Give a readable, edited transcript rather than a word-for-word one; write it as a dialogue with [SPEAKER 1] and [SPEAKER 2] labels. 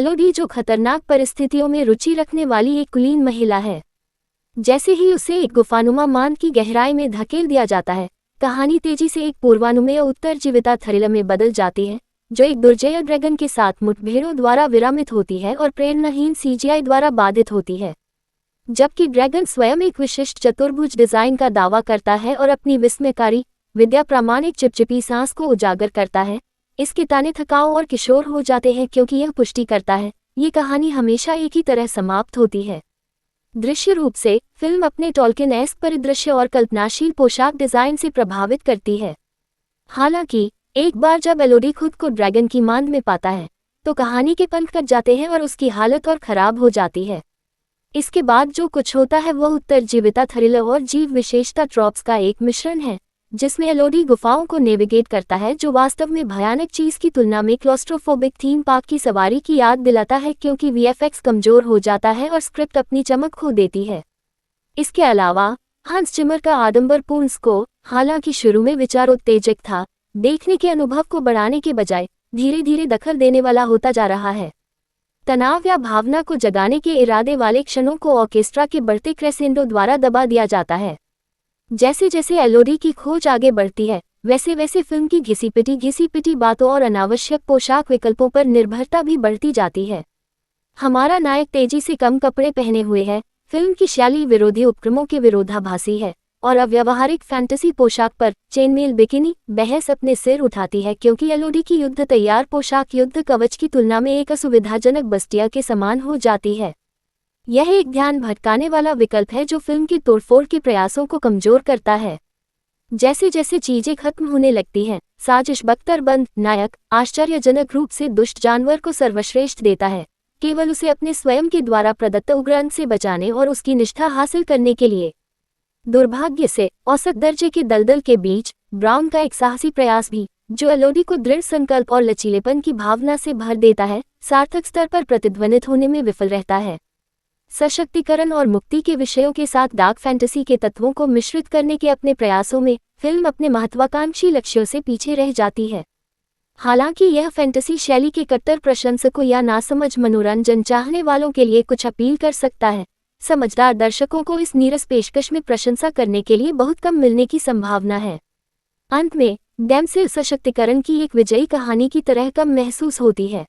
[SPEAKER 1] एलोडी जो खतरनाक परिस्थितियों में रुचि रखने वाली एक कुलीन महिला है। जैसे ही उसे एक गुफानुमा मान की गहराई में धकेल दिया जाता है, कहानी तेजी से एक पूर्वानुमेय उत्तरजीविता थ्रिलर में बदल जाती है, जो एक दुर्जय ड्रैगन के साथ मुठभेड़ों द्वारा विरामित होती है और प्रेरणाहीन सीजीआई द्वारा बाधित होती है। जबकि ड्रैगन स्वयं एक विशिष्ट चतुर्भुज डिजाइन का दावा करता है और अपनी विस्मयकारी विद्या प्रामाणिक चिपचिपी सांस को उजागर करता है, इसके ताने थकाऊ और किशोर हो जाते हैं क्योंकि यह पुष्टि करता है ये कहानी हमेशा एक ही तरह समाप्त होती है। दृश्य रूप से फिल्म अपने टॉल्किन-एस्क परिदृश्य और कल्पनाशील पोशाक डिजाइन से प्रभावित करती है। हालांकि एक बार जब एलोडी खुद को ड्रैगन की मांद में पाता है तो कहानी के पंख कट जाते हैं और उसकी हालत और खराब हो जाती है। इसके बाद जो कुछ होता है वह उत्तरजीविता थ्रिलर और जीव विशेषता ट्रॉप्स का एक मिश्रण है, जिसमें एलोडी गुफाओं को नेविगेट करता है, जो वास्तव में भयानक चीज की तुलना में क्लॉस्ट्रोफोबिक थीम पार्क की सवारी की याद दिलाता है क्योंकि वीएफएक्स कमजोर हो जाता है और स्क्रिप्ट अपनी चमक खो देती है। इसके अलावा हंस जिमर का आडंबरपूर्ण स्कोर, हालांकि शुरू में विचारोत्तेजक था, देखने के अनुभव को बढ़ाने के बजाय धीरे धीरे दखल देने वाला होता जा रहा है। तनाव या भावना को जगाने के इरादे वाले क्षणों को ऑर्केस्ट्रा के बढ़ते क्रेसेंडो द्वारा दबा दिया जाता है। जैसे जैसे एलोडी की खोज आगे बढ़ती है, वैसे वैसे फिल्म की घिसी पिटी बातों और अनावश्यक पोशाक विकल्पों पर निर्भरता भी बढ़ती जाती है। हमारा नायक तेजी से कम कपड़े पहने हुए है, फिल्म की शैली विरोधी उपक्रमों के विरोधाभासी है और अव्यावहारिक फैंटेसी पोशाक पर चेनमेल बिकिनी बहस अपने सिर उठाती है क्योंकि एलोडी की युद्ध तैयार पोशाक युद्ध कवच की तुलना में एक असुविधाजनक बस्तिया के समान हो जाती है। यह एक ध्यान भटकाने वाला विकल्प है जो फिल्म की तोड़फोड़ के प्रयासों को कमजोर करता है। जैसे जैसे चीजें खत्म होने लगती हैं, साजिश बख्तरबंद नायक आश्चर्यजनक रूप से दुष्ट जानवर को सर्वश्रेष्ठ देता है, केवल उसे अपने स्वयं के द्वारा प्रदत्त उग्र अंत से बचाने और उसकी निष्ठा हासिल करने के लिए। दुर्भाग्य से औसत दर्जे के दलदल के बीच ब्राउन का एक साहसी प्रयास भी, जो एलोडी को दृढ़ संकल्प और लचीलेपन की भावना से भर देता है, सार्थक स्तर पर प्रतिध्वनित होने में विफल रहता है। सशक्तिकरण और मुक्ति के विषयों के साथ डार्क फैंटेसी के तत्वों को मिश्रित करने के अपने प्रयासों में फिल्म अपने महत्वाकांक्षी लक्ष्यों से पीछे रह जाती है। हालांकि यह फैंटेसी शैली के कट्टर प्रशंसकों या नासमझ मनोरंजन चाहने वालों के लिए कुछ अपील कर सकता है, समझदार दर्शकों को इस नीरस पेशकश में प्रशंसा करने के लिए बहुत कम मिलने की संभावना है। अंत में डैमसेल सशक्तिकरण की एक विजयी कहानी की तरह कम महसूस होती है।